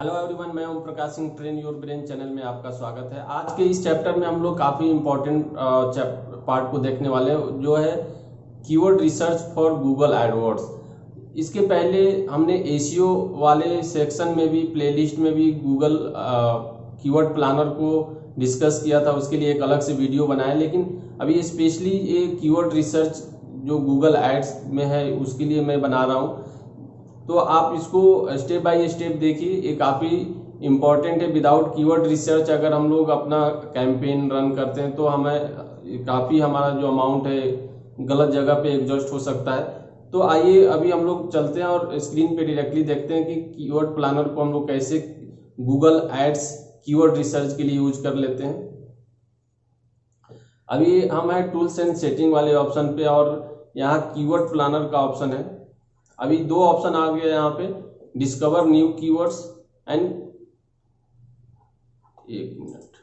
Hello everyone, मैं Om Prakash Singh, train your brain channel में आपका स्वागत है। आज के इस चैप्टर में हम लोग काफ़ी इंपॉर्टेंट पार्ट को देखने वाले हैं, जो है keyword research for Google AdWords. इसके पहले हमने एसीओ वाले सेक्शन में भी, प्लेलिस्ट में भी गूगल कीवर्ड प्लानर को डिस्कस किया था। उसके लिए एक अलग से वीडियो बनाया, लेकिन अभी स्पेशली ये कीवर्ड रिसर्च जो गूगल एड्स में है उसके लिए मैं बना रहा हूँ। तो आप इसको स्टेप बाय स्टेप देखिए, ये काफ़ी इम्पॉर्टेंट है। विदाउट कीवर्ड रिसर्च अगर हम लोग अपना कैंपेन रन करते हैं तो हमें काफ़ी, हमारा जो अमाउंट है गलत जगह पे एग्जॉस्ट हो सकता है। तो आइए अभी हम लोग चलते हैं और स्क्रीन पे डायरेक्टली देखते हैं कि कीवर्ड प्लानर को हम लोग कैसे गूगल एड्स कीवर्ड रिसर्च के लिए यूज कर लेते हैं। अभी हम है टूल्स एंड सेटिंग वाले ऑप्शन पे, और यहाँ कीवर्ड प्लानर का ऑप्शन है। अभी दो ऑप्शन आ गया यहाँ पे, डिस्कवर न्यू कीवर्ड्स एंड, एक मिनट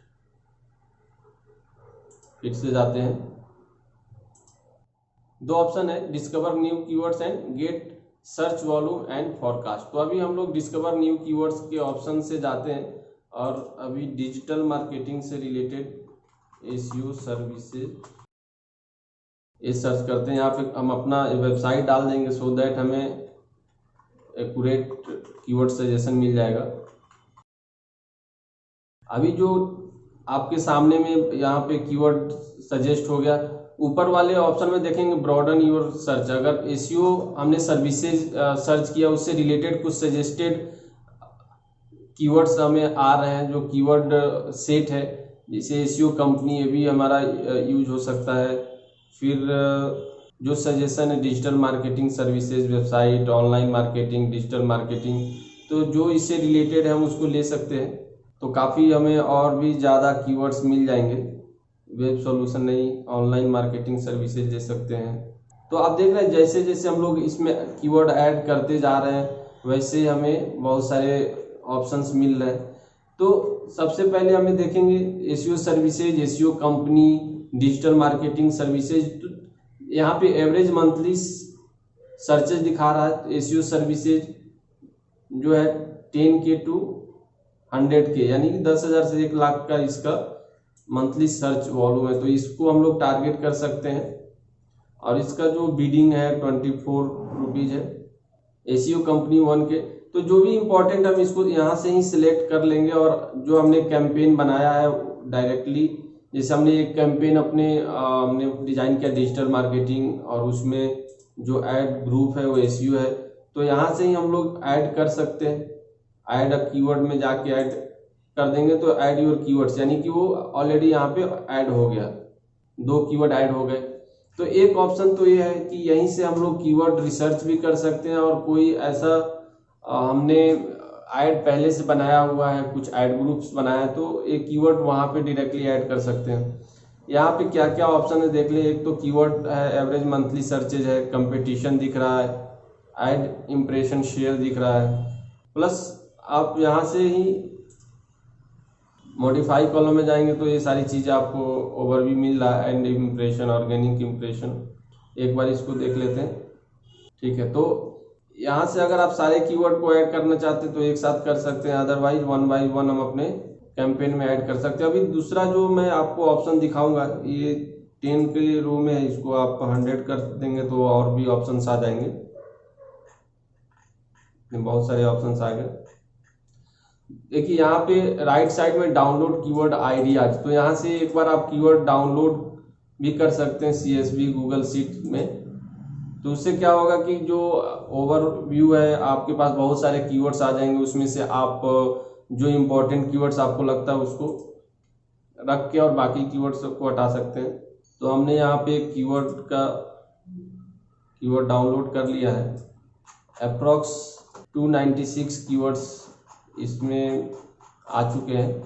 फिर से जाते हैं। दो ऑप्शन है, discover new keywords and get search volume and forecast. तो अभी हम लोग डिस्कवर न्यू कीवर्ड्स के ऑप्शन से जाते हैं और अभी डिजिटल मार्केटिंग से रिलेटेड एसईओ सर्विसेज ये सर्च करते हैं। यहाँ पे हम अपना वेबसाइट डाल देंगे सो दैट हमें एक्यूरेट कीवर्ड सजेशन मिल जाएगा। अभी जो आपके सामने में यहाँ पे कीवर्ड सजेस्ट हो गया, ऊपर वाले ऑप्शन में देखेंगे ब्रॉडन योर सर्च। अगर एसईओ हमने सर्विसेज सर्च किया, उससे रिलेटेड कुछ सजेस्टेड कीवर्ड्स हमें आ रहे हैं, जो कीवर्ड सेट है, जैसे एसईओ कंपनी, ये भी हमारा यूज हो सकता है। फिर जो सजेशन है digital marketing services, website, online marketing, digital marketing, तो जो इससे रिलेटेड है हम उसको ले सकते हैं। तो काफ़ी हमें और भी ज़्यादा कीवर्ड्स मिल जाएंगे। वेब सॉल्यूशन नहीं, ऑनलाइन मार्केटिंग सर्विसेज ले सकते हैं। तो आप देख रहे हैं जैसे जैसे हम लोग इसमें कीवर्ड ऐड करते जा रहे हैं वैसे हमें बहुत सारे ऑप्शंस मिल रहे हैं। तो सबसे पहले हमें देखेंगे SEO services, SEO company, digital marketing services. तो यहाँ पे एवरेज मंथली सर्चेज दिखा रहा है। एसईओ सर्विसेज जो है 10K to 100K, यानी कि 10,000 से 1 लाख का इसका मंथली सर्च वॉल्यूम है। तो इसको हम लोग टारगेट कर सकते हैं, और इसका जो बिडिंग है 24 रुपीज है। SEO company 1K। तो जो भी इंपॉर्टेंट हम इसको यहाँ से ही सिलेक्ट कर लेंगे, और जो हमने कैंपेन बनाया है डायरेक्टली, जैसे हमने एक कैंपेन हमने डिजाइन किया डिजिटल मार्केटिंग, और उसमें जो ऐड ग्रुप है वो एसईओ है, तो यहाँ से ही हम लोग ऐड कर सकते हैं। ऐड अ कीवर्ड में जाके ऐड कर देंगे तो ऐड योर कीवर्ड्स, यानी कि वो ऑलरेडी यहाँ पे ऐड हो गया, 2 कीवर्ड ऐड हो गए। तो एक ऑप्शन तो ये है कि यहीं से हम लोग कीवर्ड रिसर्च भी कर सकते हैं, और कोई ऐसा हमने ऐड पहले से बनाया हुआ है, कुछ ऐड ग्रुप्स बनाया है, तो एक कीवर्ड वहाँ पे डायरेक्टली ऐड कर सकते हैं। यहाँ पे क्या क्या ऑप्शन है देख ले। एक तो कीवर्ड है, एवरेज मंथली सर्चेज है, कंपटीशन दिख रहा है, ऐड इम्प्रेशन शेयर दिख रहा है, प्लस आप यहाँ से ही मॉडिफाई कॉलम में जाएंगे तो ये सारी चीज़ें आपको ओवरव्यू मिल रहा है। एंड इम्प्रेशन, ऑर्गेनिक इम्प्रेशन, एक बार इसको देख लेते हैं। ठीक है, तो यहाँ से अगर आप सारे कीवर्ड को ऐड करना चाहते हैं तो एक साथ कर सकते हैं, अदरवाइज 1 by 1 हम अपने कैंपेन में ऐड कर सकते हैं। अभी दूसरा जो मैं आपको ऑप्शन दिखाऊंगा, ये 10 के रो में है, इसको आप 100 कर देंगे तो और भी ऑप्शंस आ जाएंगे। बहुत सारे ऑप्शंस आ गए। देखिए यहाँ पे राइट साइड में डाउनलोड कीवर्ड आइडियाज, तो यहाँ से एक बार आप कीवर्ड डाउनलोड भी कर सकते हैं CSV गूगल शीट में। तो उससे क्या होगा कि जो ओवरव्यू है, आपके पास बहुत सारे कीवर्ड्स आ जाएंगे, उसमें से आप जो इम्पोर्टेंट कीवर्ड्स आपको लगता है उसको रख के और बाकी कीवर्ड्स को हटा सकते हैं। तो हमने यहाँ पे कीवर्ड डाउनलोड कर लिया है। अप्रॉक्स 296 कीवर्ड्स इसमें आ चुके हैं।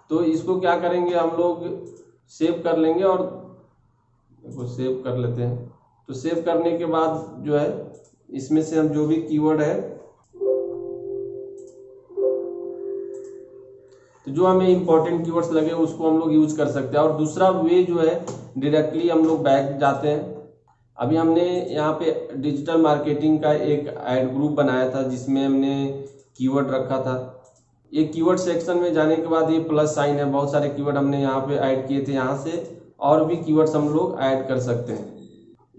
तो इसको क्या करेंगे, हम लोग सेव कर लेंगे, और इसको सेव कर लेते हैं। तो सेव करने के बाद जो है इसमें से हम जो भी कीवर्ड है, तो जो हमें इंपॉर्टेंट कीवर्ड्स लगे उसको हम लोग यूज कर सकते हैं। और दूसरा वे जो है, डायरेक्टली हम लोग बैक जाते हैं। अभी हमने यहाँ पे डिजिटल मार्केटिंग का एक ऐड ग्रुप बनाया था जिसमें हमने कीवर्ड रखा था, ये कीवर्ड सेक्शन में जाने के बाद ये प्लस साइन है, बहुत सारे कीवर्ड हमने यहाँ पे ऐड किए थे, यहाँ से और भी कीवर्ड्स हम लोग ऐड कर सकते हैं।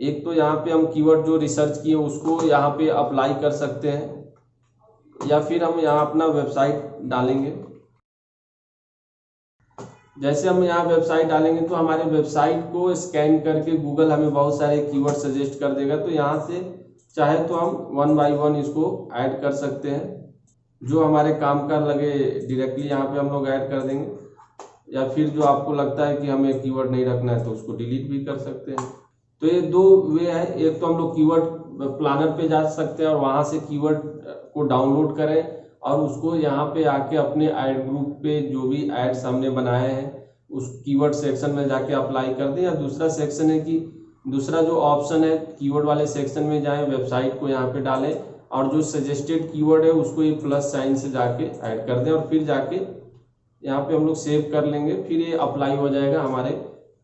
एक तो यहाँ पे हम कीवर्ड जो रिसर्च किए उसको यहाँ पे अप्लाई कर सकते हैं, या फिर हम यहाँ अपना वेबसाइट डालेंगे। जैसे हम यहाँ वेबसाइट डालेंगे तो हमारे वेबसाइट को स्कैन करके गूगल हमें बहुत सारे कीवर्ड सजेस्ट कर देगा। तो यहाँ से चाहे तो हम 1 बाय 1 इसको ऐड कर सकते हैं, जो हमारे काम का लगे डायरेक्टली यहाँ पे हम लोग ऐड कर देंगे, या फिर जो आपको लगता है कि हमें कीवर्ड नहीं रखना है तो उसको डिलीट भी कर सकते हैं। तो ये दो वे है, एक तो हम लोग कीवर्ड प्लानर पे जा सकते हैं और वहाँ से कीवर्ड को डाउनलोड करें और उसको यहाँ पे आके अपने ऐड ग्रुप पे जो भी एड्स हमने बनाए हैं उस कीवर्ड सेक्शन में जाके अप्लाई कर दें। या दूसरा सेक्शन है कि दूसरा जो ऑप्शन है कीवर्ड वाले सेक्शन में जाएं, वेबसाइट को यहाँ पे डालें और जो सजेस्टेड कीवर्ड है उसको ये प्लस साइन से जाके ऐड कर दें और फिर जाके यहाँ पे हम लोग सेव कर लेंगे, फिर ये अप्लाई हो जाएगा हमारे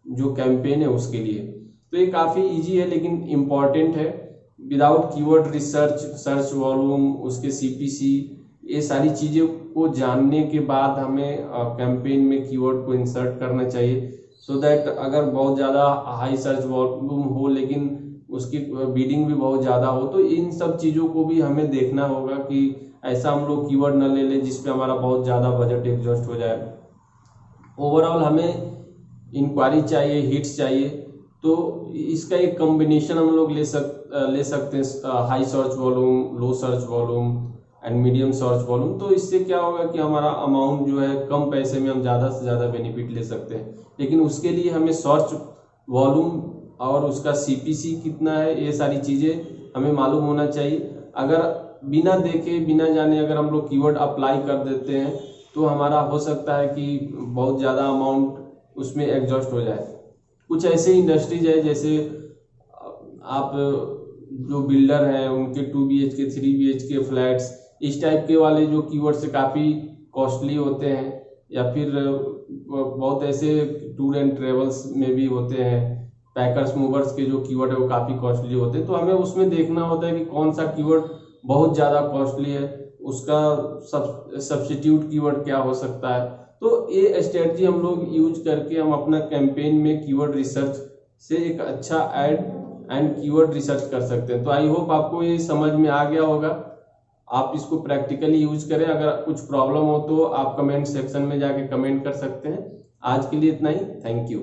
जो कैंपेन है उसके लिए। तो ये काफ़ी इजी है लेकिन इम्पॉर्टेंट है। Without keyword research, search volume, उसके CPC, ये सारी चीज़ों को जानने के बाद हमें कैंपेन में कीवर्ड को इंसर्ट करना चाहिए, सो दैट अगर बहुत ज़्यादा हाई सर्च वॉल्यूम हो लेकिन उसकी बीडिंग भी बहुत ज़्यादा हो, तो इन सब चीज़ों को भी हमें देखना होगा कि ऐसा हम लोग कीवर्ड न ले लें जिसपे हमारा बहुत ज़्यादा बजट एग्जॉस्ट हो जाए। ओवरऑल हमें इंक्वायरी चाहिए, हिट्स चाहिए, तो इसका एक कॉम्बिनेशन हम लोग ले सकते हैं, high search volume, low search volume and medium search volume. तो इससे क्या होगा कि हमारा अमाउंट जो है कम पैसे में हम ज़्यादा से ज़्यादा बेनिफिट ले सकते हैं। लेकिन उसके लिए हमें सर्च वॉल्यूम और उसका CPC कितना है, ये सारी चीज़ें हमें मालूम होना चाहिए। अगर बिना देखे बिना जाने अगर हम लोग कीवर्ड अप्लाई कर देते हैं तो हमारा हो सकता है कि बहुत ज़्यादा अमाउंट उसमें एग्जॉस्ट हो जाए। कुछ ऐसे इंडस्ट्रीज है जैसे आप जो बिल्डर हैं उनके 2 BHK 3 BHK फ्लैट्स, इस टाइप के वाले जो कीवर्ड से काफ़ी कॉस्टली होते हैं, या फिर बहुत ऐसे टूर एंड ट्रेवल्स में भी होते हैं, पैकर्स मूवर्स के जो कीवर्ड है वो काफ़ी कॉस्टली होते हैं। तो हमें उसमें देखना होता है कि कौन सा कीवर्ड बहुत ज़्यादा कॉस्टली है, उसका सब्स्टिट्यूट कीवर्ड क्या हो सकता है। तो ये स्ट्रेटजी हम लोग यूज करके हम अपना कैंपेन में कीवर्ड रिसर्च से एक अच्छा ऐड एंड कीवर्ड रिसर्च कर सकते हैं। तो आई होप आपको ये समझ में आ गया होगा, आप इसको प्रैक्टिकली यूज करें। अगर कुछ प्रॉब्लम हो तो आप कमेंट सेक्शन में जाके कमेंट कर सकते हैं। आज के लिए इतना ही, थैंक यू।